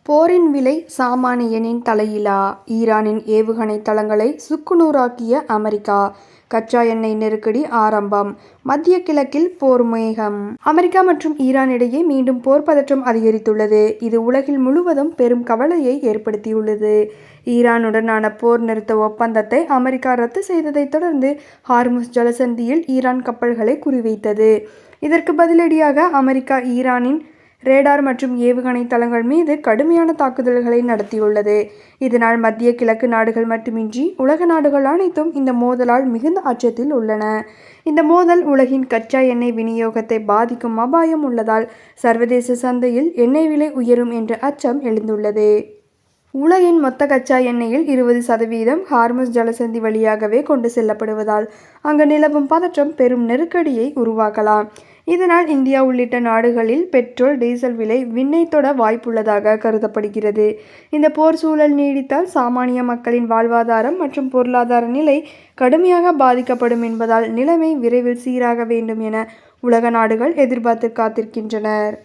போரின் விலை சாமானியனின் தலையிலா? ஈரானின் ஏவுகணை தளங்களை சுக்குநூறாக்கிய அமெரிக்கா. கச்சா எண்ணெய் நெருக்கடி ஆரம்பம். மத்திய கிழக்கில் போர் மேகம். அமெரிக்கா மற்றும் ஈரான் இடையே மீண்டும் போர் பதற்றம் அதிகரித்துள்ளது. இது உலகில் முழுவதும் பெரும் கவலையை ஏற்படுத்தியுள்ளது. ஈரானுடனான போர் நிறுத்த ஒப்பந்தத்தை அமெரிக்கா ரத்து செய்ததைத் தொடர்ந்து ஹார்முஸ் ஜலசந்தியில் ஈரான் கப்பல்களை குறிவைத்தது. இதற்கு பதிலடியாக அமெரிக்கா ஈரானின் ரேடார் மற்றும் ஏவுகணை தளங்கள் மீது கடுமையான தாக்குதல்களை நடத்தியுள்ளது. இதனால் மத்திய கிழக்கு நாடுகள் மட்டுமின்றி உலக நாடுகள் அனைத்தும் இந்த மோதலால் மிகுந்த அச்சத்தில் உள்ளன. இந்த மோதல் உலகின் கச்சா எண்ணெய் விநியோகத்தை பாதிக்கும் அபாயம் உள்ளதால் சர்வதேச சந்தையில் எண்ணெய் விலை உயரும் என்ற அச்சம் எழுந்துள்ளது. உலகின் மொத்த கச்சா எண்ணெயில் 20% ஹார்முஸ் ஜலசந்தி வழியாகவே கொண்டு செல்லப்படுவதால் அங்கு நிலவும் பதற்றம் பெரும் நெருக்கடியை உருவாக்கலாம். இதனால் இந்தியா உள்ளிட்ட நாடுகளில் பெட்ரோல், டீசல் விலை விண்ணை தொட வாய்ப்புள்ளதாக கருதப்படுகிறது. இந்த போர் சூழல் நீடித்தால் சாமானிய மக்களின் வாழ்வாதாரம் மற்றும் பொருளாதார நிலை கடுமையாக பாதிக்கப்படும் என்பதால் நிலைமை விரைவில் சீராக வேண்டும் என உலக நாடுகள் எதிர்பார்த்து காத்திருக்கின்றனர்.